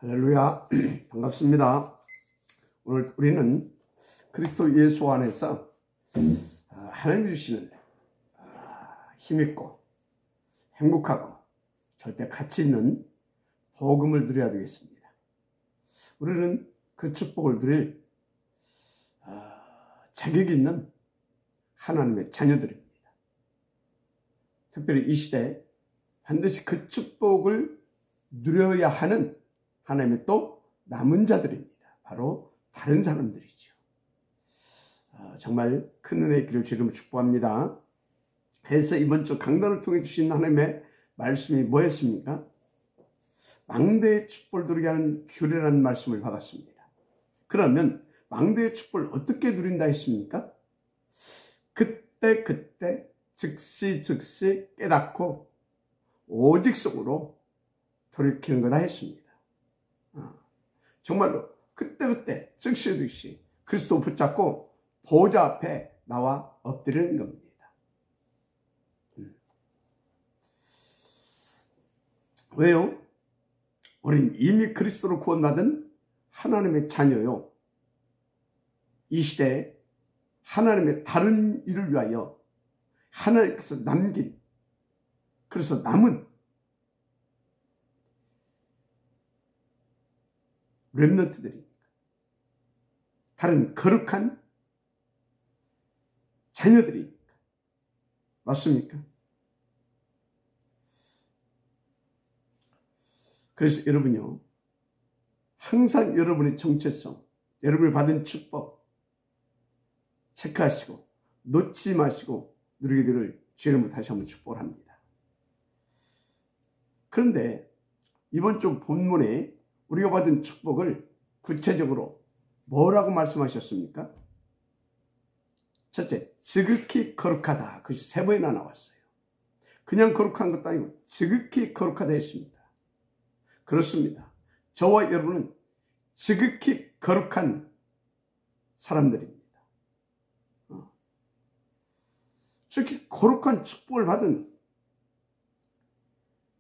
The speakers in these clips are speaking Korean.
할렐루야. 반갑습니다. 오늘 우리는 그리스도 예수 안에서 하나님 주시는 힘있고 행복하고 절대 가치 있는 복음을 누려야 되겠습니다. 우리는 그 축복을 누릴 자격이 있는 하나님의 자녀들입니다. 특별히 이 시대에 반드시 그 축복을 누려야 하는 하나님의 또 남은 자들입니다. 바로 다른 사람들이죠. 정말 큰 은혜의 길을 주님으로 축복합니다. 해서 이번 주 강단을 통해 주신 하나님의 말씀이 뭐였습니까? 망대의 축복을 누리게 하는 규례라는 말씀을 받았습니다. 그러면 망대의 축복을 어떻게 누린다 했습니까? 그때 즉시 깨닫고 오직 속으로 돌이키는 거다 했습니다. 정말로 그때 즉시 그리스도 붙잡고 보좌 앞에 나와 엎드리는 겁니다. 왜요? 우린 이미 그리스도로 구원받은 하나님의 자녀요. 이 시대에 하나님의 다른 일을 위하여 하나님께서 남긴, 그래서 남은 렘넌트들이니까, 다른 거룩한 자녀들이니까. 맞습니까? 그래서 여러분요, 항상 여러분의 정체성, 여러분이 받은 축복 체크하시고 놓지 마시고 누리게 되기를 주님으로 다시 한번 축복을 합니다. 그런데 이번 주 본문에 우리가 받은 축복을 구체적으로 뭐라고 말씀하셨습니까? 첫째, 지극히 거룩하다. 그것이 3번이나 나왔어요. 그냥 거룩한 것도 아니고 지극히 거룩하다 했습니다. 그렇습니다. 저와 여러분은 지극히 거룩한 사람들입니다. 지극히 거룩한 축복을 받은,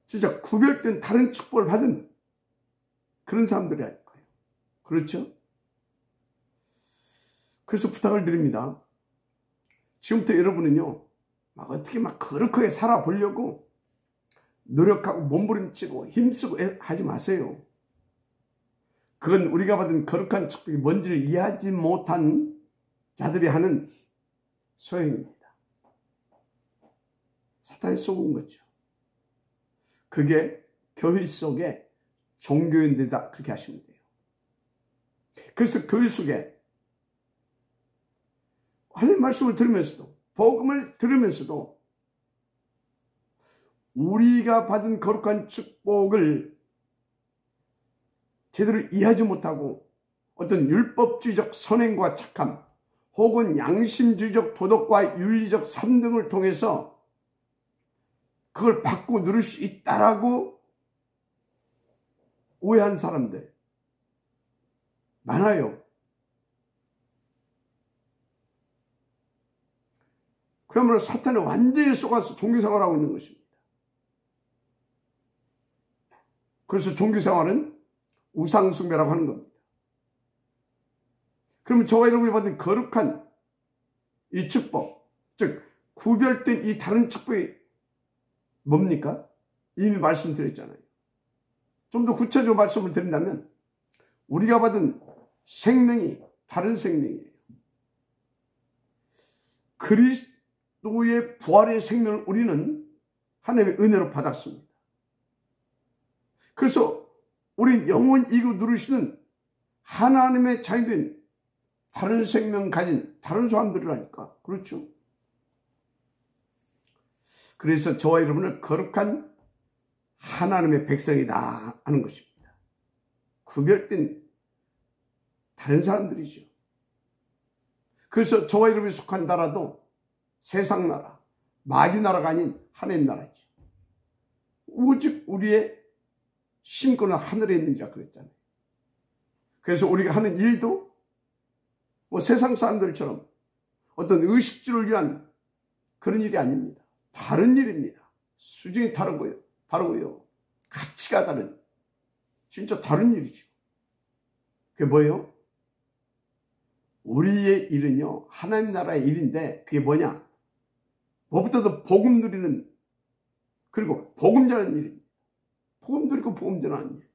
진짜 구별된 다른 축복을 받은 그런 사람들이 아닐 거예요. 그렇죠? 그래서 부탁을 드립니다. 지금부터 여러분은요, 어떻게 거룩하게 살아보려고 노력하고 몸부림치고 힘쓰고 하지 마세요. 그건 우리가 받은 거룩한 축복이 뭔지를 이해하지 못한 자들이 하는 소행입니다. 사탄이 쏘은 거죠. 그게 교회 속에 종교인들이다, 그렇게 하시면 돼요. 그래서 교회 속에 하나님 말씀을 들으면서도, 복음을 들으면서도 우리가 받은 거룩한 축복을 제대로 이해하지 못하고 어떤 율법주의적 선행과 착함, 혹은 양심주의적 도덕과 윤리적 삶 등을 통해서 그걸 받고 누릴 수 있다라고 오해한 사람들 많아요. 그야말로 사탄에 완전히 속아서 종교생활을 하고 있는 것입니다. 그래서 종교생활은 우상숭배라고 하는 겁니다. 그러면 저와 여러분이 받은 거룩한 이 축복, 즉 구별된 이 다른 축복이 뭡니까? 이미 말씀드렸잖아요. 좀 더 구체적으로 말씀을 드린다면 우리가 받은 생명이 다른 생명이에요. 그리스도의 부활의 생명을 우리는 하나님의 은혜로 받았습니다. 그래서 우린 영원 이고 누리시는 하나님의 자녀된 다른 생명 가진 다른 사람들이라니까. 그렇죠? 그래서 저와 여러분을 거룩한 하나님의 백성이다 하는 것입니다. 구별된 다른 사람들이죠. 그래서 저와 여러분이 속한 나라도 세상 나라, 마귀 나라가 아닌 하나님 나라죠. 오직 우리의 신권은 하늘에 있는지라 그랬잖아요. 그래서 우리가 하는 일도 세상 사람들처럼 어떤 의식주를 위한 그런 일이 아닙니다. 다른 일입니다. 수준이 다르고요. 가치가 다른. 진짜 다른 일이죠. 그게 뭐예요? 우리의 일은요, 하나님 나라의 일인데, 그게 뭐냐? 무엇보다도 복음 누리는, 그리고 복음 전하는 일입니다. 복음 누리고 복음 전하는 일.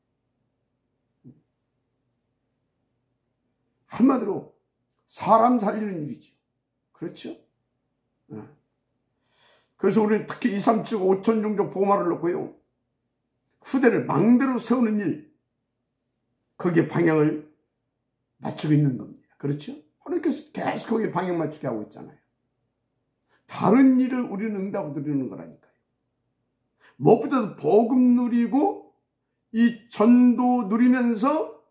한마디로 사람 살리는 일이죠. 그렇죠? 그래서 우리는 특히 2, 3, 7, 5천 종족 복음화를 놓고요, 후대를 망대로 세우는 일, 거기에 방향을 맞추고 있는 겁니다. 그렇죠? 하나님께서 계속 거기에 방향 맞추게 하고 있잖아요. 다른 일을 우리는 응답을 누리는 거라니까요. 무엇보다도 복음 누리고 이 전도 누리면서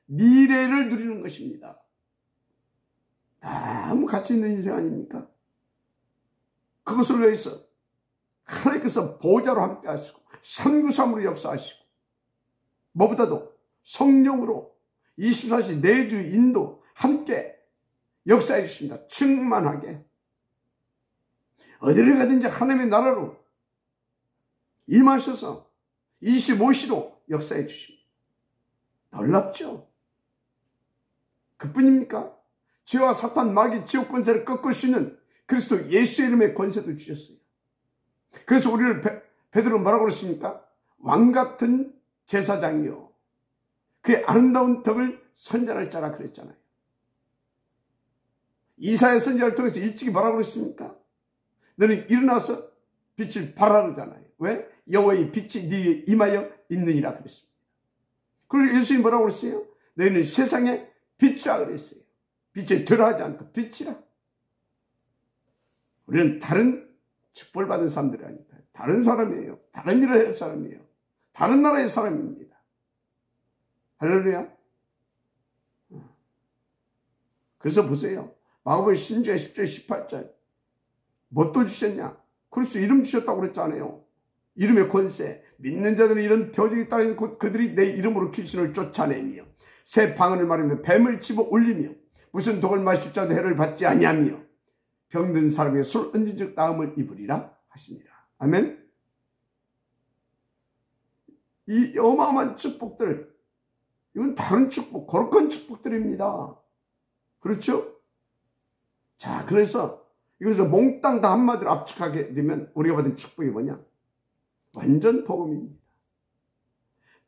미래를 누리는 것입니다. 너무 가치 있는 인생 아닙니까? 그것을 위해서 하나님께서 보좌로 함께 하시고 선구삼으로 역사하시고, 무엇보다도 성령으로 24시 내주 인도 함께 역사해 주십니다. 충만하게 어디를 가든지 하나님의 나라로 임하셔서 25시로 역사해 주십니다. 놀랍죠? 그뿐입니까? 죄와 사탄, 마귀, 지옥 권세를 꺾을 수 있는 그리스도 예수의 이름의 권세도 주셨어요. 그래서 우리를 베드로는 뭐라고 그랬습니까? 왕같은 제사장이요, 그의 아름다운 덕을 선전할 자라 그랬잖아요. 이사야 선지자를 통해서 일찍이 뭐라고 그랬습니까? 너는 일어나서 빛을 발하라 그러잖아요. 왜? 여호와의 빛이 네게 임하여 있느니라 그랬습니다. 그리고 예수님이 뭐라고 그랬어요? 너희는 세상의 빛이라 그랬어요. 빛에 들어가지 않고 빛이라. 우리는 다른 축복을 받은 사람들이 아니까 다른 사람이에요. 다른 일을 할 사람이에요. 다른 나라의 사람입니다. 할렐루야. 그래서 보세요. 마가복음 10장 10절 18절 뭐 또 주셨냐? 그리스도 이름 주셨다고 그랬잖아요. 이름의 권세. 믿는 자들은 이런 표적이 따르는 곧 그들이 내 이름으로 귀신을 쫓아내며 새 방언을 말하며 뱀을 집어 올리며 무슨 독을 마실 자도 해를 받지 아니하며 병든 사람에게 술 얹은 즉 나음을 입으리라 하시니라. 아멘. 이 어마어마한 축복들, 이건 다른 축복, 거룩한 축복들입니다. 그렇죠? 자, 그래서 이것을 몽땅 다 한마디로 압축하게 되면 우리가 받은 축복이 뭐냐? 완전 복음입니다.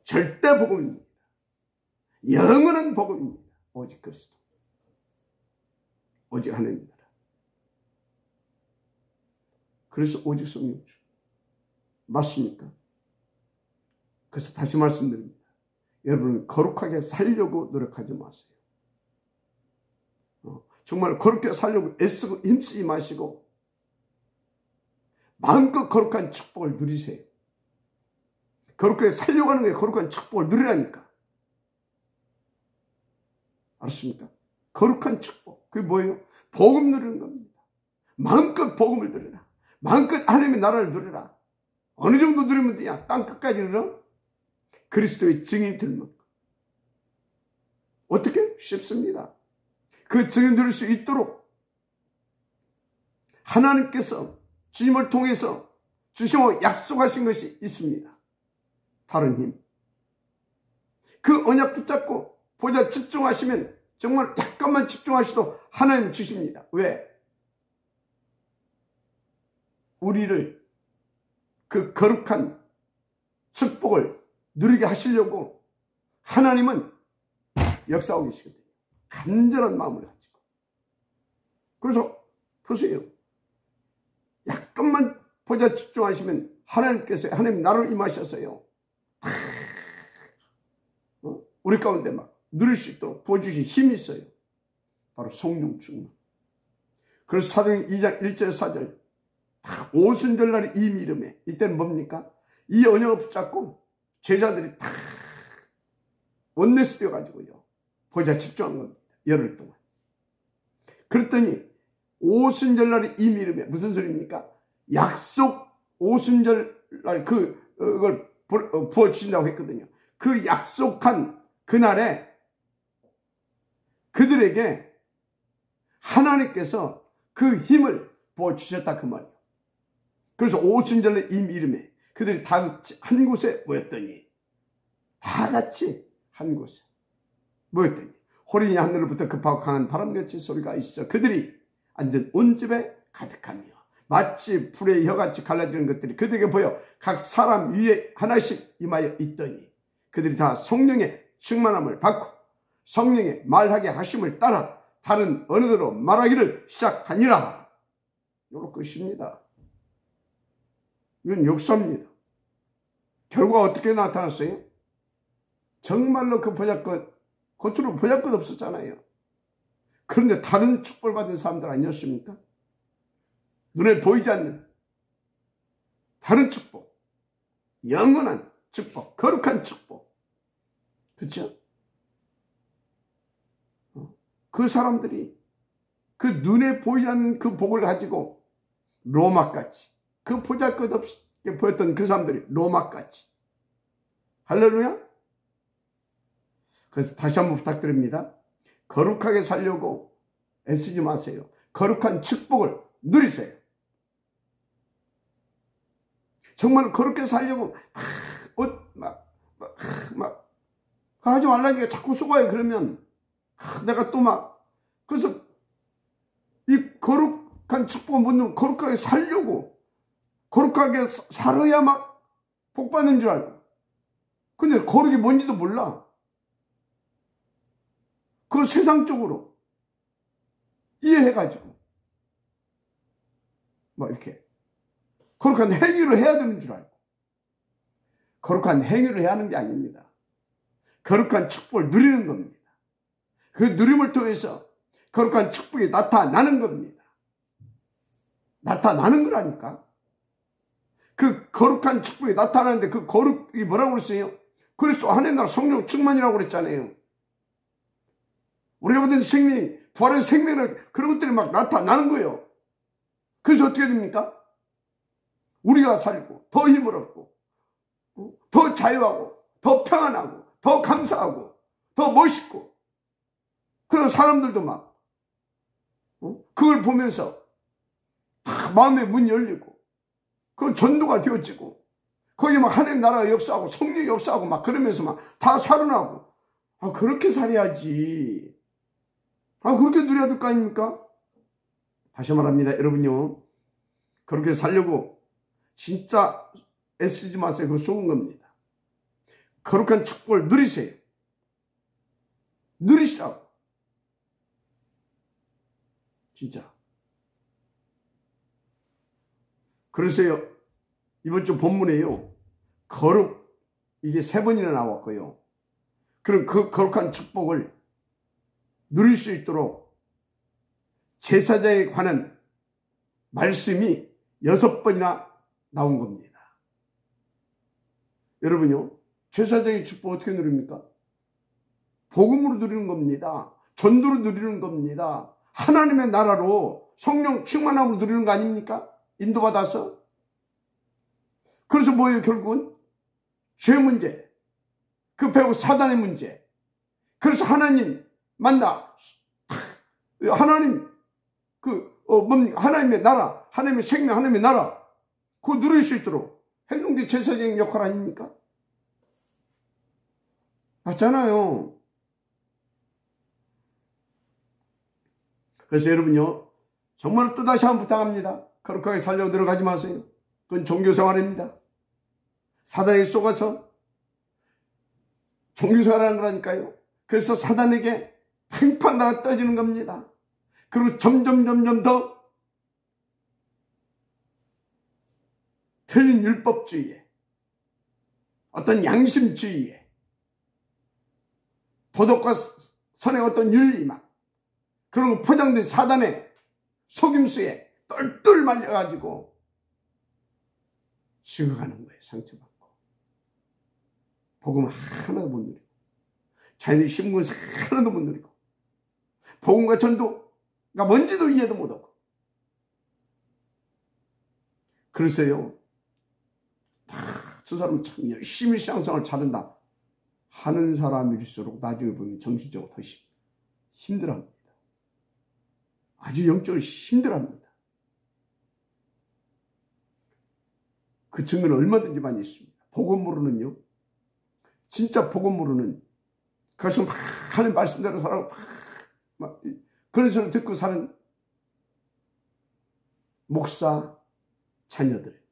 절대 복음입니다. 영원한 복음입니다. 오직 그리스도, 오직 하나님 나라. 그래서 오직 성령 주. 맞습니까? 그래서 다시 말씀드립니다. 여러분은 거룩하게 살려고 노력하지 마세요. 정말 거룩하게 살려고 애쓰고 힘쓰지 마시고 마음껏 거룩한 축복을 누리세요. 거룩하게 살려고 하는 게 거룩한 축복을 누리라니까. 알았습니까? 거룩한 축복. 그게 뭐예요? 복음 누리는 겁니다. 마음껏 복음을 누리라. 마음껏 하나님의 나라를 누리라. 어느 정도 누리면 되냐? 땅 끝까지 누려? 그리스도의 증인이 될 만큼. 어떻게? 쉽습니다. 그 증인 누릴 수 있도록 하나님께서 주님을 통해서 주시고 약속하신 것이 있습니다. 다른 힘. 그 언약 붙잡고 보좌 집중하시면 정말 약간만 집중하셔도 하나님 주십니다. 왜? 우리를 그 거룩한 축복을 누리게 하시려고 하나님은 역사하고 계시거든요. 간절한 마음을 가지고. 그래서 보세요. 약간만 보자 집중하시면 하나님께서 하나님 나라로 임하셔서요. 우리 가운데 막 누릴 수 있도록 부어주신 힘이 있어요. 바로 성령 충만. 그래서 사도행 2장 1절 4절 오순절날에 이 이름에, 이때는 뭡니까? 이 언약을 붙잡고 제자들이 다 원내스 되어가지고요. 보자 집중한 겁니다. 열흘 동안. 그랬더니 오순절날에 이 이름에 무슨 소리입니까? 약속 오순절날 그걸 부어주신다고 했거든요. 그 약속한 그날에 그들에게 하나님께서 그 힘을 부어주셨다 그 말이에요. 그래서 오순절날 이 이름에 그들이 다 한 곳에 모였더니 다 같이 한 곳에 모였더니 호련히 하늘로부터 급하고 강한 바람같이 소리가 있어 그들이 앉은 온 집에 가득하며 마치 불의 혀같이 갈라지는 것들이 그들에게 보여 각 사람 위에 하나씩 임하여 있더니 그들이 다 성령의 충만함을 받고 성령의 말하게 하심을 따라 다른 언어로 말하기를 시작하니라. 요런 것입니다. 이건 역사입니다. 결과가 어떻게 나타났어요? 정말로 그 보잘것, 겉으로 보잘것 없었잖아요. 그런데 다른 축복을 받은 사람들 아니었습니까? 눈에 보이지 않는 다른 축복, 영원한 축복, 거룩한 축복. 그렇죠? 그 사람들이 그 눈에 보이지 않는 그 복을 가지고 로마까지, 그 보잘것없게 보였던 그 사람들이 로마까지. 할렐루야? 그래서 다시 한번 부탁드립니다. 거룩하게 살려고 애쓰지 마세요. 거룩한 축복을 누리세요. 정말 그렇게 살려고 막 하지 말라니까 자꾸 쏘아요. 그러면 내가 또 그래서 이 거룩한 축복을 못 누리고 거룩하게 살려고 거룩하게 살아야 막 복 받는 줄 알고, 근데 거룩이 뭔지도 몰라. 그걸 세상적으로 이해해가지고 이렇게 거룩한 행위를 해야 되는 줄 알고, 거룩한 행위를 해야 하는 게 아닙니다. 거룩한 축복을 누리는 겁니다. 그 누림을 통해서 거룩한 축복이 나타나는 겁니다. 나타나는 거라니까. 그 거룩한 축복이 나타나는데 그 거룩이 뭐라고 그랬어요? 그리스도 안에 나라 성령 충만이라고 그랬잖아요. 우리가 받은 생명, 부활의 생명은 그런 것들이 막 나타나는 거예요. 그래서 어떻게 됩니까? 우리가 살고 더 힘을 얻고 더 자유하고 더 평안하고 더 감사하고 더 멋있고, 그런 사람들도 그걸 보면서 마음의 문이 열리고 그 전도가 되어지고 거기 하나님 나라가 역사하고 성령이 역사하고 그러면서 다 살아나고, 그렇게 살아야지. 그렇게 누려야 될 거 아닙니까? 다시 말합니다. 여러분요, 그렇게 살려고 진짜 애쓰지 마세요. 그거 속은 겁니다. 거룩한 축복을 누리세요. 누리시라고. 진짜. 그래서요, 이번 주 본문에요, 거룩, 이게 3번이나 나왔고요. 그럼 그 거룩한 축복을 누릴 수 있도록 제사장에 관한 말씀이 6번이나 나온 겁니다. 여러분요, 제사장의 축복 어떻게 누립니까? 복음으로 누리는 겁니다. 전도로 누리는 겁니다. 하나님의 나라로 성령 충만함으로 누리는 거 아닙니까? 인도받아서. 그래서 뭐예요? 결국은 죄 문제, 그 배우 사단의 문제. 그래서 하나님 만나, 하나님 뭡니까? 하나님의 나라, 하나님의 생명, 하나님의 나라, 그거 누릴 수 있도록 행동대 제사장의 역할 아닙니까? 맞잖아요. 그래서 여러분요, 정말 또다시 한번 부탁합니다. 거룩하게 살려고 들어가지 마세요. 그건 종교생활입니다. 사단에 속아서 종교생활하는 거라니까요. 그래서 사단에게 팽팽 나가 떠지는 겁니다. 그리고 점점 더 틀린 율법주의에, 어떤 양심주의에, 도덕과 선의 어떤 윤리 그런 거 포장된 사단의 속임수에 똘똘 말려가지고 죽어가는 거예요. 상처받고. 복음 하나도 못 누리고, 자연의 신분에서 하나도 못 누리고, 복음과 전도가 뭔지도 이해도 못하고. 그래서요, 저 사람은 참 열심히 신앙생활을 잘한다 하는 사람일수록 나중에 보면 정신적으로 더 힘들어합니다. 아주 영적으로 힘들어합니다. 그 증거는 얼마든지 많이 있습니다. 복음으로는요, 진짜 복음 모르는, 그것이 막 하는 말씀대로 살아가고 막 그런 소리 듣고 사는 목사 자녀들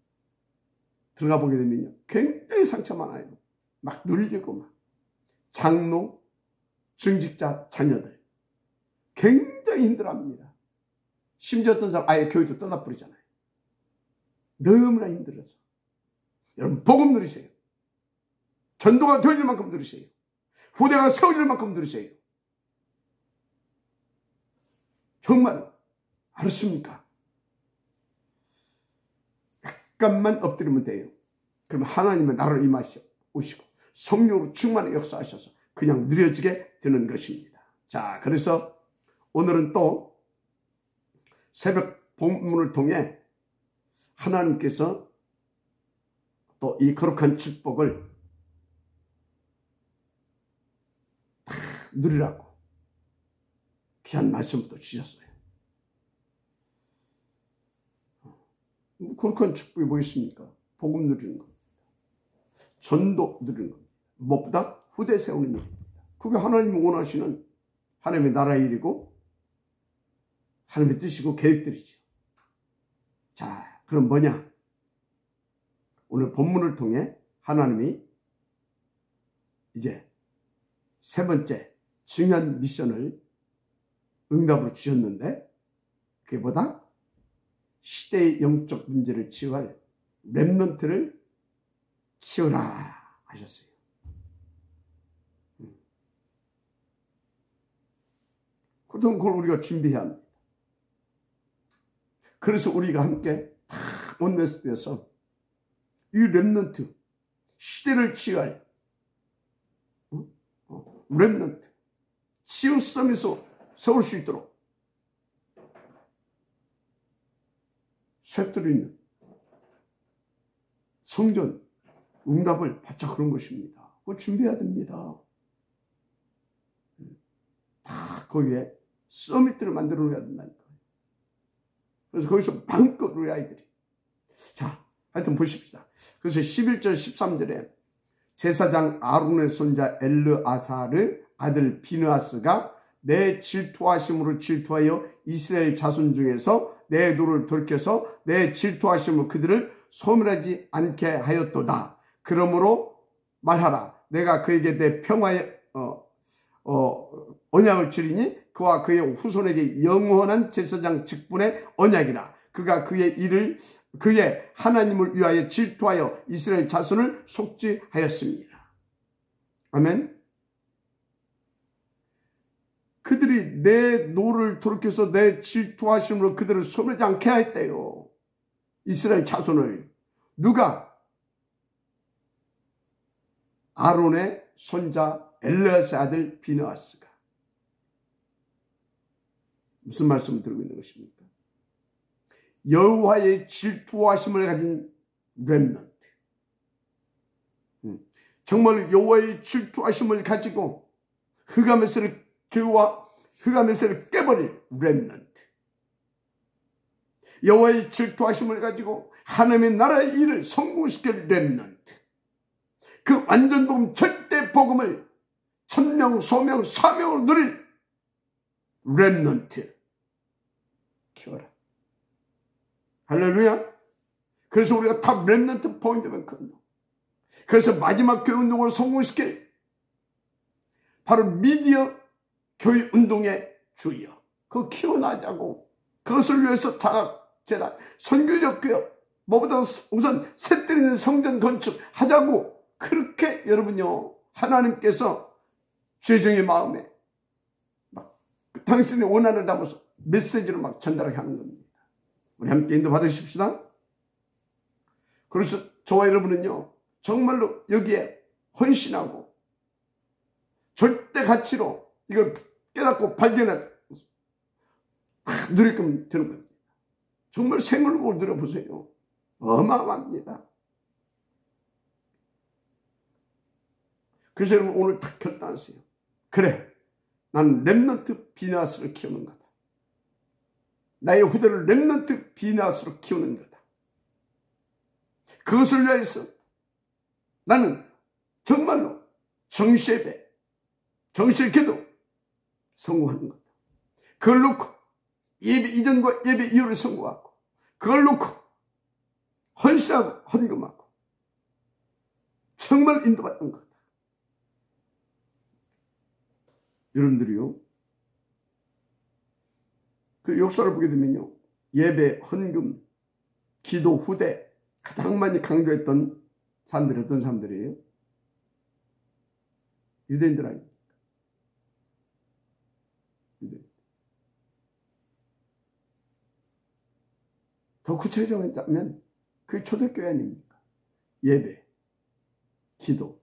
들어가 보게 되면요, 굉장히 상처 많아요. 막 눌리고 막. 장로, 중직자 자녀들 굉장히 힘들어합니다. 심지어 어떤 사람 아예 교회도 떠나버리잖아요. 너무나 힘들어서. 여러분, 복음 누리세요. 전도가 되어질 만큼 누리세요. 후대가 세워질 만큼 누리세요. 정말 알았습니까? 약간만 엎드리면 돼요. 그러면 하나님의 나라로 임하시고 성령으로 충만히 역사하셔서 그냥 누려지게 되는 것입니다. 자, 그래서 오늘은 또 새벽 본문을 통해 하나님께서 또 이 거룩한 축복을 다 누리라고 귀한 말씀을 또 주셨어요. 거룩한 축복이 뭐 있습니까? 복음 누리는 겁니다. 전도 누리는 겁니다. 무엇보다 후대 세우는 일입니다. 그게 하나님이 원하시는 하나님의 나라의 일이고 하나님의 뜻이고 계획들이죠. 자, 그럼 뭐냐? 오늘 본문을 통해 하나님이 이제 세 번째 중요한 미션을 응답으로 주셨는데, 그게 뭐다? 시대의 영적 문제를 치유할 렘넌트를 키우라 하셨어요. 그럼 그걸 우리가 준비해야 합니다. 그래서 우리가 함께 다 온네스트에서 이 렘넌트, 시대를 치유할 렘넌트, 치유섬에서 세울 수 있도록 쇳들이 있는 성전 응답을 받자, 그런 것입니다. 그거 준비해야 됩니다. 다 거기에 서밋들을 만들어 놓아야 된다니까요. 그래서 거기서 마음껏 우리 아이들이. 자, 하여튼 보십시다. 그래서 11절 13절에 제사장 아론의 손자 엘르아사르 아들 비느하스가 내 질투하심으로 질투하여 이스라엘 자손 중에서 내 노를 돌이켜서 내 질투하심으로 그들을 소멸하지 않게 하였도다. 그러므로 말하라. 내가 그에게 내 평화의 언약을 주리니 그와 그의 후손에게 영원한 제사장 직분의 언약이라. 그가 그의 하나님을 위하여 질투하여 이스라엘 자손을 속죄하였습니다. 아멘. 그들이 내 노를 돌이켜서 내 질투하심으로 그들을 소멸하지 않게 했대요. 이스라엘 자손을. 누가? 아론의 손자 엘르아사의 아들 비느하스가. 무슨 말씀을 드리고 있는 것입니까? 여호와의 질투하심을 가진 렘넌트. 정말 여호와의 질투하심을 가지고 흑암에서를 교회와 흑암에서를 깨버릴 렘넌트. 여호와의 질투하심을 가지고 하나님의 나라의 일을 성공시킬 렘넌트. 그 완전 복음, 절대 복음을 천명, 소명, 사명으로 누릴 렘넌트 키워라. 할렐루야. 그래서 우리가 다 렘넌트 포인트면 큰다. 그래서 마지막 교회 운동을 성공시킬 바로 미디어 교회 운동의 주여. 그거 키워나자고. 그것을 위해서 장학, 재단, 선교적 교육, 뭐보다 우선 새뜨리는 성전 건축 하자고. 그렇게 여러분요, 하나님께서 죄정의 마음에 막 당신의 원한을 담아서 메시지로 막 전달하게 하는 겁니다. 우리 함께 인도 받으십시다. 그래서 저와 여러분은요, 정말로 여기에 헌신하고 절대 가치로 이걸 깨닫고 발견해 누릴 거면 되는 겁니다. 정말 생물고 누려보세요. 어마어마합니다. 그래서 여러분 오늘 딱 결단하세요. 그래, 난 렘넌트 비느하스를 키우는 거다. 나의 후대를 렘넌트 비느하스로 키우는 거다. 그것을 위해서 나는 정말로 정시예배, 정시기도 성공하는 것. 그걸 놓고 예배 이전과 예배 이후를 성공하고, 그걸 놓고 헌신하고 헌금하고 정말 인도받는 것. 여러분들이요, 그 역사를 보게 되면요, 예배, 헌금, 기도, 후대 가장 많이 강조했던 사람들이 어떤 사람들이에요? 유대인들 아닙니까? 유대인. 더 구체적으로 하면 그게 초대교회 아닙니까? 예배, 기도,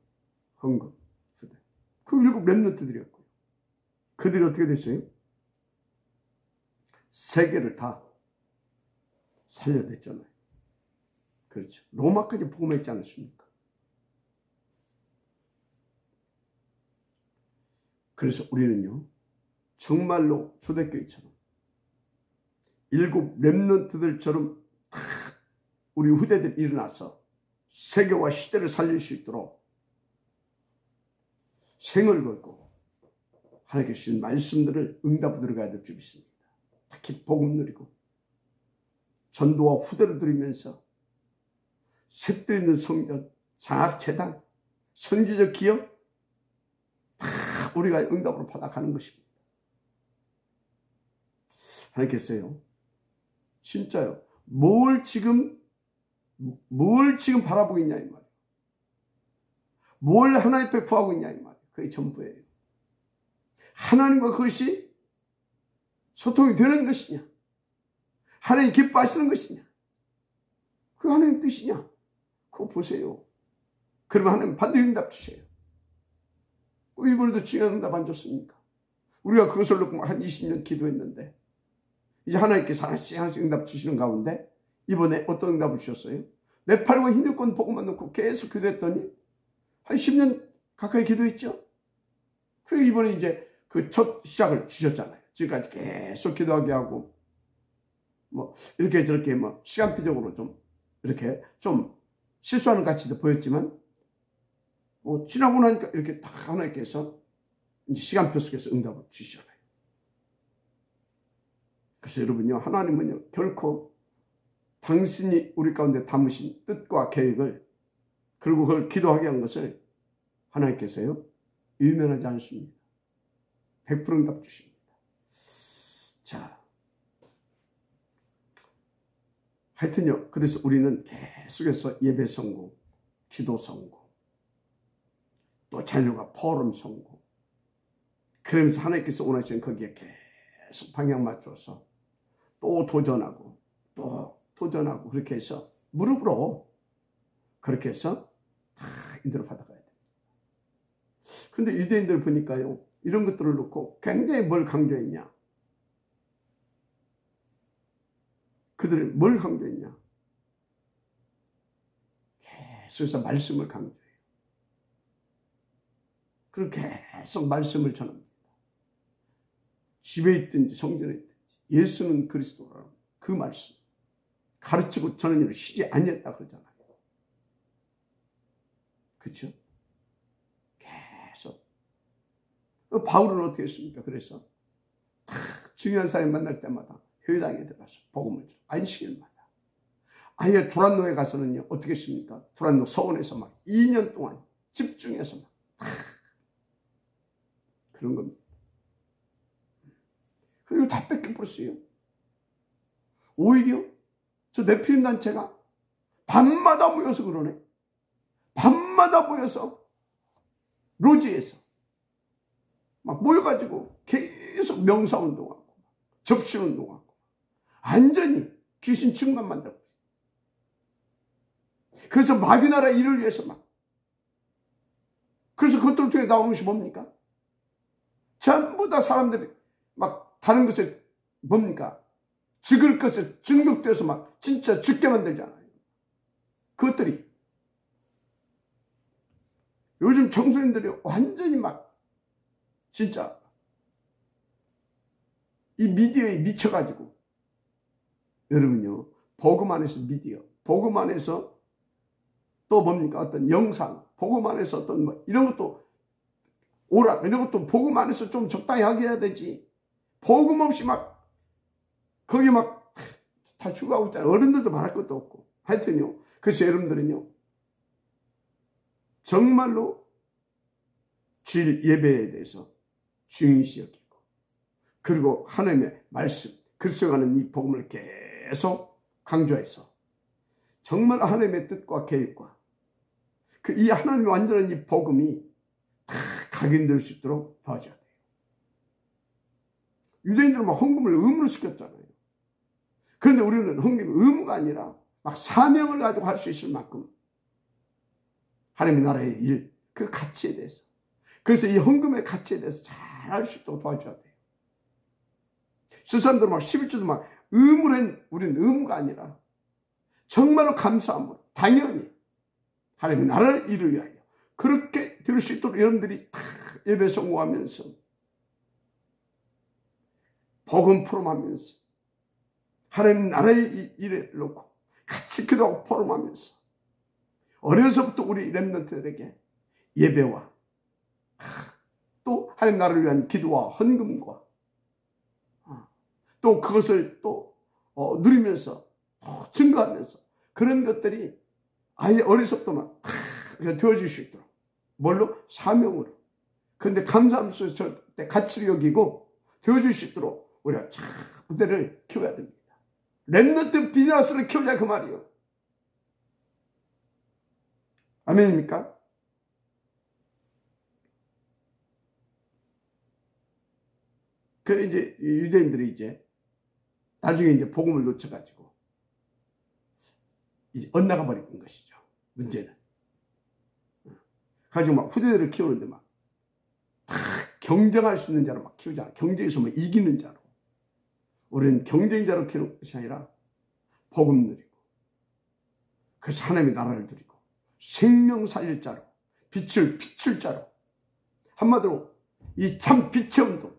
헌금, 후대. 그 7 렘넌트들이었고요. 그들이 어떻게 됐어요? 세계를 다 살려냈잖아요. 그렇죠. 로마까지 복음했지 않았습니까? 그래서 우리는요, 정말로 초대교회처럼 7 렘넌트들처럼 다 우리 후대들이 일어나서 세계와 시대를 살릴 수 있도록 생을 걸고 하나님께 주신 말씀들을 응답으로 들어가야 될 줄 믿습니다. 특히 복음 누리고 전도와 후대를 드리면서 셋도 있는 성전, 장학재단, 선지적 기업 다 우리가 응답으로 받아가는 것입니다. 하나님께서요, 진짜요, 뭘 지금 바라보고 있냐 이 말이에요. 뭘 하나님 앞에 구하고 있냐 이 말이에요. 그게 전부예요. 하나님과 그것이 소통이 되는 것이냐, 하나님 기뻐하시는 것이냐, 그 하나님 뜻이냐, 그거 보세요. 그러면 하나님 반드시 응답 주세요. 이번에도 중요한 응답 안 줬습니까? 우리가 그것을 놓고 한 20년 기도했는데 이제 하나님께서 하나씩 응답 주시는 가운데 이번에 어떤 응답을 주셨어요? 네팔과 힌두권 보고만 놓고 계속 기도했더니 한 10년 가까이 기도했죠. 그리고 이번에 이제 그 첫 시작을 주셨잖아요. 지금까지 계속 기도하게 하고 뭐 이렇게 저렇게 뭐 시간표적으로 좀 이렇게 좀 실수하는 가치도 보였지만 뭐 지나고 나니까 이렇게 다 하나님께서 이제 시간표 속에서 응답을 주시잖아요. 그래서 여러분요, 하나님은요 결코 당신이 우리 가운데 담으신 뜻과 계획을, 그리고 그걸 기도하게 한 것을 하나님께서요 유면하지 않습니다. 100% 응답 주십니다. 자, 하여튼요, 그래서 우리는 계속해서 예배 성공, 기도 성공, 또 자녀가 포럼 성공, 그러면서 하나님께서 원하시는 거기에 계속 방향 맞춰서 또 도전하고 또 도전하고, 그렇게 해서 무릎으로 그렇게 해서 다 인도를 받아가야 돼요. 근데 유대인들 보니까요, 이런 것들을 놓고 굉장히 뭘 강조했냐, 그들이 뭘 강조했냐, 계속해서 말씀을 강조해요. 그리고 계속 말씀을 전합니다. 집에 있든지 성전에 있든지 예수는 그리스도라는 그 말씀 가르치고 저는 일을 쉬지 아니했다 그러잖아요. 그렇죠? 계속. 바울은 어떻게 했습니까? 그래서 다 중요한 사람이 만날 때마다 회당에 들어가서 복음을 들어, 안식일마다. 아예 두란노에 가서는요 어떻게 했습니까? 두란노 서원에서 막 2년 동안 집중해서 막 그런 겁니다. 그리고 다 뺏겨버렸어요. 오히려 저 네피림 단체가 밤마다 모여서 그러네. 밤마다 모여서 로지에서 막 모여가지고 계속 명사운동하고 접시운동하고 완전히 귀신 증만 만들고, 그래서 마귀나라 일을 위해서 막, 그래서 그것들을 통해 나오는 것이 뭡니까? 전부 다 사람들이 막 다른 것에 뭡니까? 죽을 것에 중독돼서 막 진짜 죽게 만들잖아요. 그것들이 요즘 청소년들이 완전히 막 진짜 이 미디어에 미쳐가지고, 여러분요 복음 안에서 미디어, 복음 안에서 또 뭡니까? 어떤 영상, 복음 안에서 어떤 뭐 이런 것도 오락 이런 것도 복음 안에서 좀 적당히 하게 해야 되지. 복음 없이 막 거기 막 다 죽어가고 있잖아요. 어른들도 말할 것도 없고. 하여튼요. 그래서 여러분들은요, 정말로 주일 예배에 대해서 중요시 여기고, 그리고 하나님의 말씀, 그리스도에 관한 이 복음을 계속 강조해서 정말 하나님의 뜻과 계획과 이 하나님의 완전한 이 복음이 다 각인될 수 있도록 도와줘야 돼요. 유대인들은 막 헌금을 의무로 시켰잖아요. 그런데 우리는 헌금이 의무가 아니라 막 사명을 가지고 할 수 있을 만큼 하나님의 나라의 일, 그 가치에 대해서, 그래서 이 헌금의 가치에 대해서 잘 알 수 있도록 도와줘야 돼요. 사람들은 막 11조도 막 의무는, 우리는 의무가 아니라 정말로 감사함으로 당연히 하나님의 나라를 이루기 위하여 그렇게 될 수 있도록 여러분들이 다 예배 성공하면서 복음 포럼하면서 하나님 나라의 일에 놓고 같이 기도하고 포럼하면서 어려서부터 우리 렘넌트들에게 예배와 또 하나님 나라를 위한 기도와 헌금과 또 그것을 또 누리면서 증거하면서 그런 것들이 아예 어려서부터만 되어질 수 있도록, 뭘로? 사명으로. 그런데 감사하면서 절대 가치를 여기고 되어질 수 있도록 우리가 참 그대를 키워야 됩니다. 렘넌트 비즈니스를 키우자 그 말이요. 아멘입니까? 그 이제 유대인들이 이제 나중에 이제 복음을 놓쳐가지고 이제 엇나가 버린 것이죠. 문제는. 가지고 막 후대들을 키우는데 막 다 경쟁할 수 있는 자로 막 키우잖아. 경쟁에서 막 이기는 자로. 우리는 경쟁자로 키우는 것이 아니라 복음 누리고, 그래서 하나님의 나라를 누리고 생명 살릴 자로, 빛을 비출 자로, 한마디로 이 참 빛의 운동,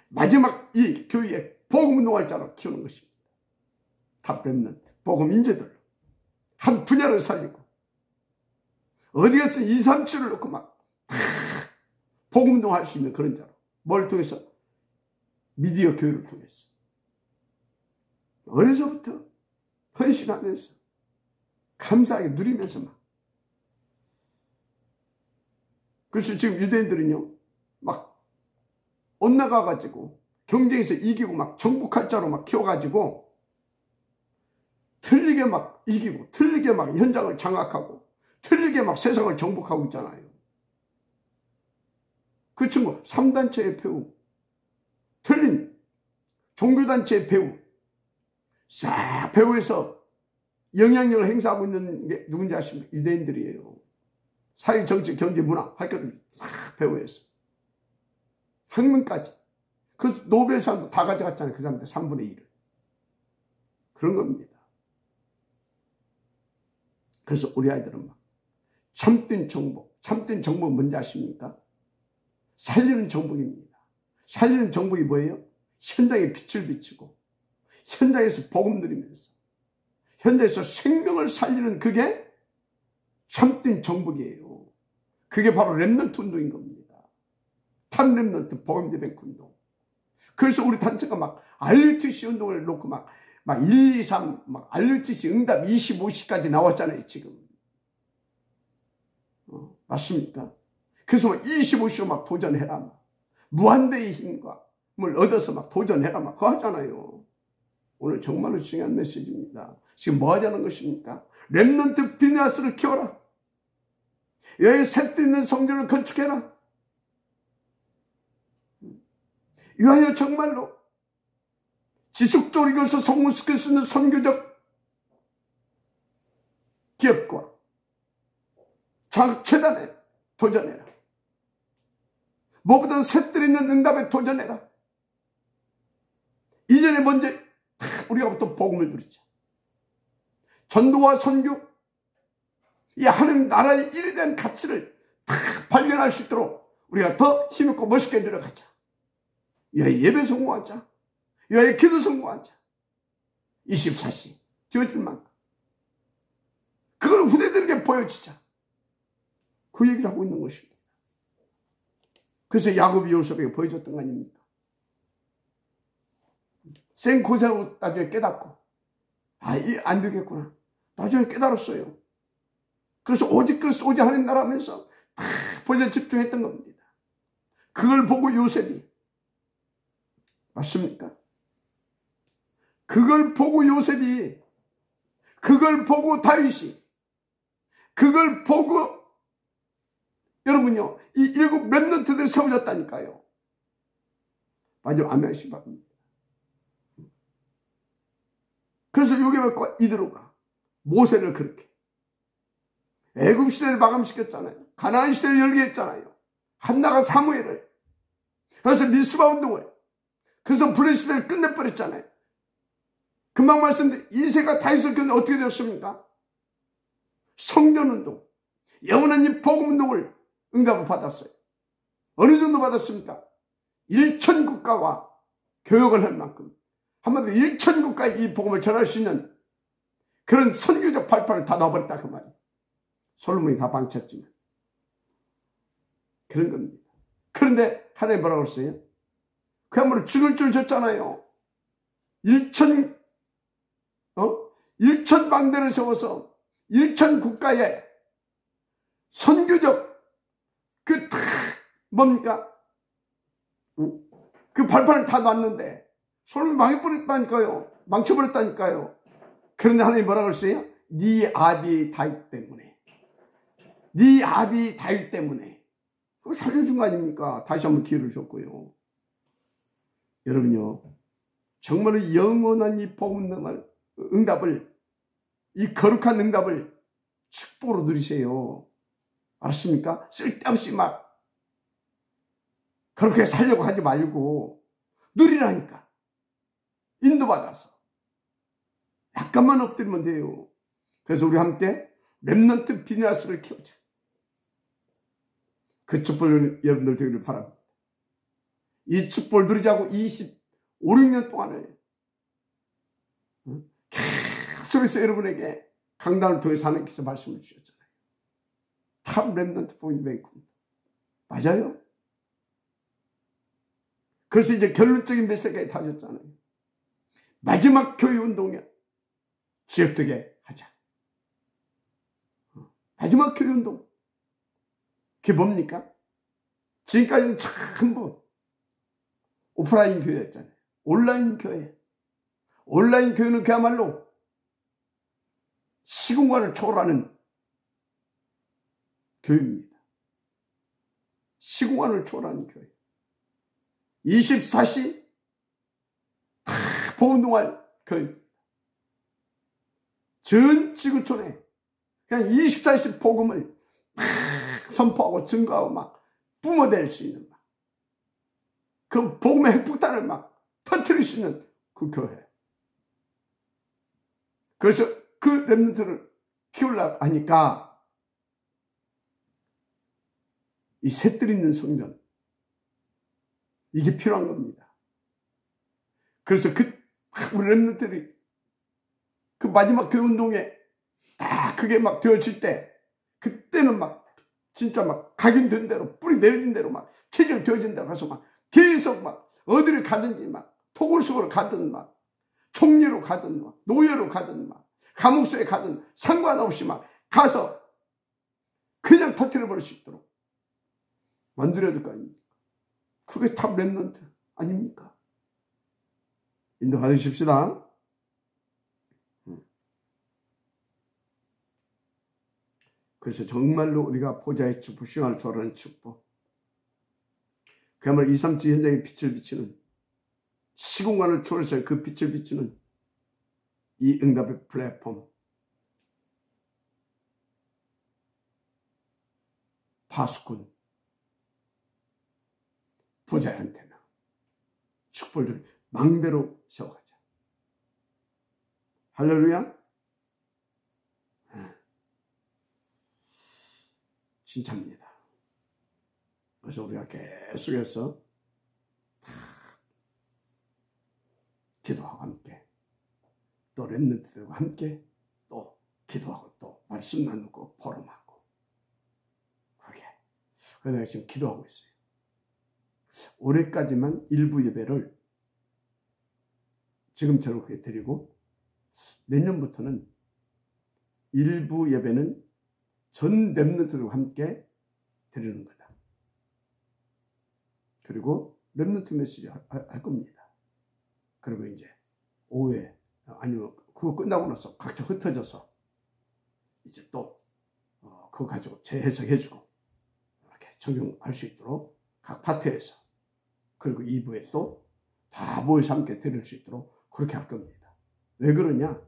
마지막 이 교회의 복음 운동할 자로 키우는 것입니다. 탑 렘넌트, 복음 인재들로 한 분야를 살리고 어디 가서 2, 3주를 놓고 막 복음 운동할 수 있는 그런 자로. 뭘 통해서? 미디어 교회를 통해서. 어려서부터 헌신하면서 감사하게 누리면서 막. 그래서 지금 유대인들은요, 막 엇나가가지고 경쟁에서 이기고 막 정복할 자로 막 키워가지고 틀리게 막 이기고 틀리게 막 현장을 장악하고 틀리게 막 세상을 정복하고 있잖아요. 그 친구 3단체의 배우, 틀린 종교단체의 배우, 싹 배우에서 영향력을 행사하고 있는 게 누군지 아십니까? 유대인들이에요. 사회, 정치, 경제, 문화 할 것들 싹 배우에서 학문까지. 그 노벨상도 다 가져갔잖아요. 그 사람들 3분의 1을. 그런 겁니다. 그래서 우리 아이들은 막 참된 정복. 참된 정복은 뭔지 아십니까? 살리는 정복입니다. 살리는 정복이 뭐예요? 현장에 빛을 비추고 현장에서 복음 누리면서 현장에서 생명을 살리는, 그게 참된 정복이에요. 그게 바로 렘넌트 운동인 겁니다. 탑 렘넌트 복음 예배 운동. 그래서 우리 단체가 막 RUTC 운동을 놓고 막 1, 2, 3, 막 RUTC 응답 25시까지 나왔잖아요, 지금. 맞습니까? 그래서 막 25시로 막 도전해라. 막. 무한대의 힘과 뭘 얻어서 막 도전해라. 막 그거 하잖아요. 오늘 정말로 중요한 메시지입니다. 지금 뭐 하자는 것입니까? 렘넌트 비즈니스를 키워라. 여기 셋도 있는 성전을 건축해라. 이하여 정말로 지속적으로 이것을 성공시킬 수 있는 선교적 기업과 최단에 도전해라. 무엇보다 셋들 있는 응답에 도전해라. 이전에 먼저 우리가부터 복음을 누리자. 전도와 선교, 이 하나님 나라의 일에 대한 가치를 다 발견할 수 있도록 우리가 더 힘있고 멋있게 들어가자. 예배 성공하자. 기도 성공하자. 24시 되어질 만큼. 그걸 후대들에게 보여주자. 그 얘기를 하고 있는 것입니다. 그래서 야곱이 요셉에게 보여줬던 거 아닙니까? 생고생하고 나중에 깨닫고, 안 되겠구나. 나중에 깨달았어요. 그래서 오직 그리스도 오직 하나님 나라 하면서 다 보좌에 집중했던 겁니다. 그걸 보고 요셉이, 맞습니까? 그걸 보고 요셉이, 그걸 보고 다윗이, 그걸 보고 여러분요, 이 7 렘넌트들이 세워졌다니까요. 마지막 아멘하시기 바랍니다. 그래서 요괴백과 이드로가 모세를 그렇게 애굽 시대를 마감시켰잖아요. 가나안 시대를 열게 했잖아요. 한나가 사무엘을, 그래서 미스바 운동을, 그래서 블레 시대를 끝내버렸잖아요. 금방 말씀드린 이세가 다윗을 끝내 어떻게 되었습니까? 성전운동, 영원한 이 복음운동을 응답을 받았어요. 어느 정도 받았습니까? 1천 국가와 교역을 할 만큼, 한마디로 1천 국가에 이 복음을 전할 수 있는 그런 선교적 발판을 다 놔버렸다 그 말이에요. 솔로몬이 다 방쳤지만 그런 겁니다. 그런데 하나님 뭐라고 했어요? 그야말로 죽을 줄 졌잖아요. 1천 방대를 세워서 1천 국가에 선교적 뭡니까? 그 발판을 다 놨는데 솔로몬이 망해버렸다니까요. 망쳐버렸다니까요. 그런데 하나님 뭐라고 했어요? 네 아비 다윗 때문에, 네 아비 다윗 때문에 그거 살려준 거 아닙니까? 다시 한번 기회를 줬고요. 여러분요, 정말로 영원한 이 복음 응답을, 이 거룩한 응답을 축복으로 누리세요. 알았습니까? 쓸데없이 막 그렇게 살려고 하지 말고 누리라니까. 인도받아서 약간만 엎드리면 돼요. 그래서 우리 함께 렘넌트 비니아스를 키우자. 그 축복을 여러분들 되기를 바랍니다. 이 축복을 누리자고 25, 6년 동안을 계속해서 여러분에게 강단을 통해서 하나님께서 말씀을 주셨잖아요. 탑 렘넌트 포인트 뱅크입니다. 맞아요? 그래서 이제 결론적인 메시지까지 다 줬잖아요. 마지막 교회 운동에 지역되게 하자. 마지막 교회 운동. 그게 뭡니까? 지금까지는 전부 오프라인 교회였잖아요. 온라인 교회. 온라인 교회는 그야말로 시공간을 초월하는 교회입니다. 시공간을 초월하는 교회. 24시 다 복음동할 교회입니다. 전 지구촌에 그냥 24시 복음을 막 선포하고 증거하고 막 뿜어댈 수 있는 막 그 복음의 핵폭탄을 막 터뜨릴 수 있는 그 교회. 그래서 그 렘넌트를 키우려고 하니까 이 셋들 있는 성전, 이게 필요한 겁니다. 그래서 우리 렘넌트들이 그 마지막 교회 운동에 다 그게 막 되어질 때, 그때는 막 진짜 막 각인된 대로, 뿌리 내려진 대로 막 체질 되어진 대로 가서 막 계속 막 어디를 가든지 막 토굴 속으로 가든 막 총리로 가든 막 노예로 가든 막 감옥소에 가든 상관없이 막 가서 그냥 터뜨려버릴 수 있도록 만들어야 될 거 아닙니까? 그게 탑 렘넌트 아닙니까? 인도 받으십시다. 그래서 정말로 우리가 보좌의 축복, 시간을 초월하는 축복, 그야말로 2, 3층 현장에 빛을 비치는, 시공간을 초월해서 그 빛을 비추는 이 응답의 플랫폼, 파수꾼, 보좌의 안테나, 축복을 망대로 세워가자. 할렐루야. 진짜입니다. 그래서 우리가 계속해서 기도하고 함께, 또 렘넌트들과 함께 또 기도하고 또 말씀 나누고 포럼하고, 그러게. 그래서 내가 지금 기도하고 있어요. 올해까지만 일부 예배를 지금처럼 그렇게 드리고 내년부터는 일부 예배는 전 렘넌트들과 함께 드리는 거다. 그리고 렘넌트 메시지 할 겁니다. 그리고 이제 오후에 아니면 그거 끝나고 나서 각자 흩어져서 이제 또 그거 가지고 재해석해주고 이렇게 적용할 수 있도록 각 파트에서 그리고 2부에 또 다 모여서 함께 드릴 수 있도록 그렇게 할 겁니다. 왜 그러냐?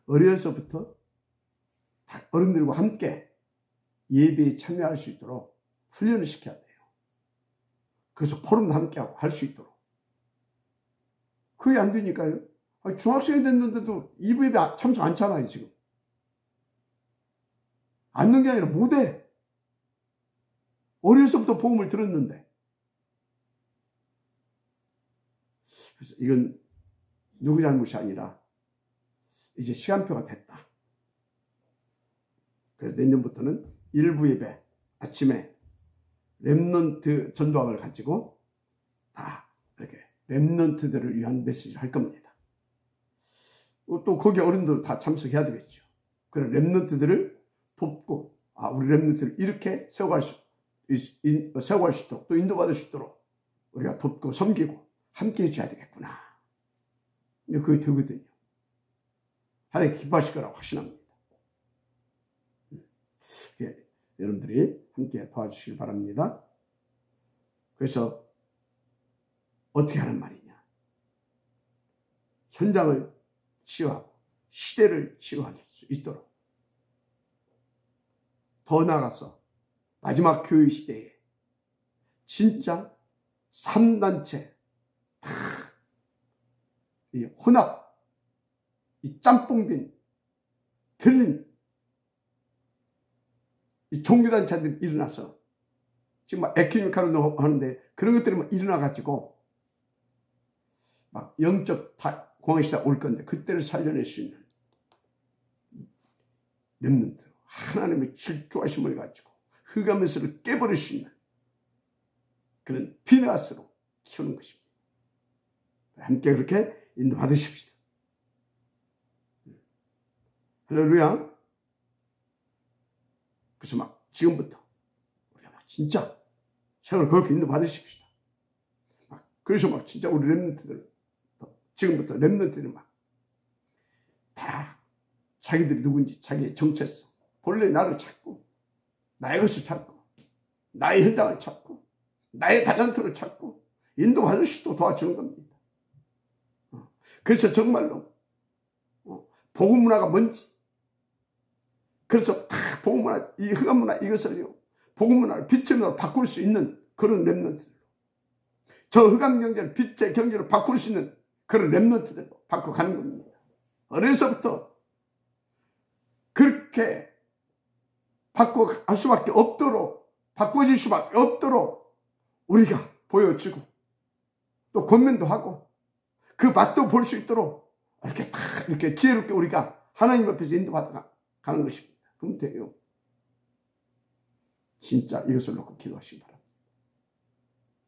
어려서부터 어른들과 함께 예배에 참여할 수 있도록 훈련을 시켜야 돼요. 그래서 포럼도 함께하고 할 수 있도록. 그게 안 되니까요. 중학생이 됐는데도 2부 예배 참석 안 하잖아요, 지금. 앉는 게 아니라 못해. 어려서부터 복음을 들었는데. 그래서 이건 누구 잘못이 아니라 이제 시간표가 됐다. 그래서 내년부터는 일부 예배 아침에 렘넌트 전도학을 가지고 다 이렇게 렘넌트들을 위한 메시지를 할 겁니다. 또 거기 어른들 다 참석해야 되겠죠. 그래서 렘넌트들을 돕고 우리 렘넌트를 이렇게 세워갈 수 있도록 또 인도받을 수 있도록 우리가 돕고 섬기고 함께 해줘야 되겠구나. 그게 되거든요. 하나님 기뻐하실 거라고 확신합니다. 여러분들이 함께 도와주시길 바랍니다. 그래서 어떻게 하는 말이냐? 현장을 치유하고 시대를 치유할 수 있도록 더 나아가서 마지막 교회 시대에 진짜 3단체 다 이 혼합, 이 짬뽕된 틀린 이 종교단체들이 일어나서 지금 막 에큐메니카로 하는데 그런 것들이 막 일어나가지고 막 영적 공황시대가 올 건데 그때를 살려낼 수 있는 렘넌트 하나님의 질투하심을 가지고 흑암에서를 깨버릴 수 있는 그런 피네아스로 키우는 것입니다. 함께 그렇게 인도받으십시다. 할렐루야. 그래서 막 지금부터 우리가 막 진짜 세상을 그렇게 인도받으십시다. 그래서 막 진짜 우리 렘넌트들 지금부터 렘넌트들 막 다 자기들이 누군지 자기의 정체성 본래 나를 찾고 나의 것을 찾고 나의 현장을 찾고 나의 달란트를 찾고 인도받을 수 있도록 도와주는 겁니다. 그래서 정말로 복음 문화가 뭔지 그래서 다 복음 문화 이 흑암 문화 이것을요 복음 문화를 빛의 문화로 바꿀 수 있는 그런 렘넌트들로 저 흑암 경제를 빛의 경제로 바꿀 수 있는 그런 렘넌트들로 바꿔가는 겁니다. 어려서부터 그렇게 바꿔갈 수밖에 없도록 바꿔질 수밖에 없도록 우리가 보여주고 또 권면도 하고 그 맛도 볼 수 있도록 이렇게 다 이렇게 지혜롭게 우리가 하나님 앞에서 인도받아 가는 것입니다. 그럼 돼요. 진짜 이것을 놓고 기도하시기 바랍니다.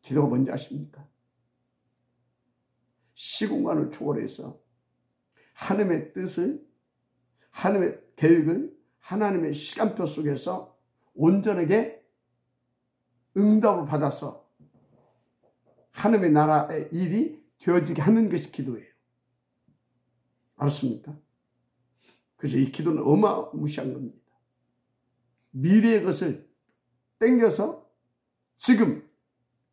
기도가 뭔지 아십니까? 시공간을 초월해서 하나님의 뜻을 하나님의 계획을 하나님의 시간표 속에서 온전하게 응답을 받아서 하나님의 나라의 일이 되어지게 하는 것이 기도예요. 알았습니까? 그래서 이 기도는 어마무시한 겁니다. 미래의 것을 땡겨서 지금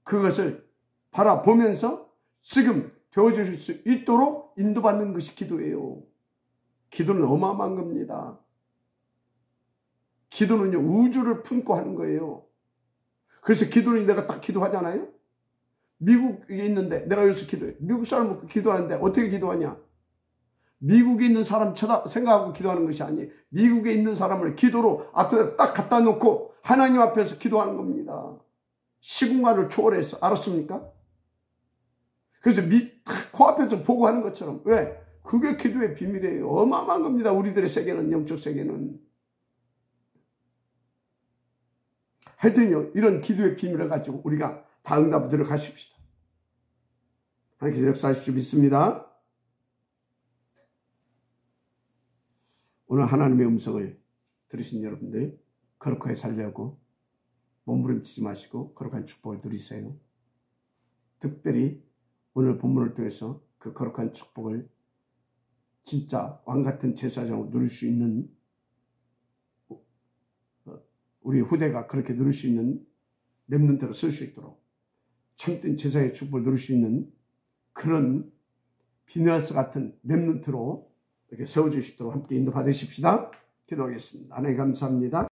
그것을 바라보면서 지금 되어질 수 있도록 인도받는 것이 기도예요. 기도는 어마어마한 겁니다. 기도는요, 우주를 품고 하는 거예요. 그래서 기도는 내가 딱 기도하잖아요. 미국에 있는데 내가 여기서 기도해. 미국 사람 기도하는데 어떻게 기도하냐? 미국에 있는 사람 생각하고 기도하는 것이 아니에요. 미국에 있는 사람을 기도로 앞에다 딱 갖다 놓고 하나님 앞에서 기도하는 겁니다. 시공간을 초월해서. 알았습니까? 그래서 코앞에서 보고 하는 것처럼. 왜? 그게 기도의 비밀이에요. 어마어마한 겁니다. 우리들의 세계는, 영적 세계는. 하여튼요, 이런 기도의 비밀을 가지고 우리가 다 응답을 들어가십시다. 하나님께서 역사하실 줄 믿습니다. 오늘 하나님의 음성을 들으신 여러분들, 거룩하게 살려고 몸부림치지 마시고 거룩한 축복을 누리세요. 특별히 오늘 본문을 통해서 그 거룩한 축복을 진짜 왕같은 제사장으로 누릴 수 있는, 우리 후대가 그렇게 누릴 수 있는 렘넌트로 쓸 수 있도록 참된 제사의 축복을 누릴 수 있는 그런 비느하스 같은 렘넌트로 이렇게 세워주시도록 함께 인도받으십시다. 기도하겠습니다. 하나님 감사합니다.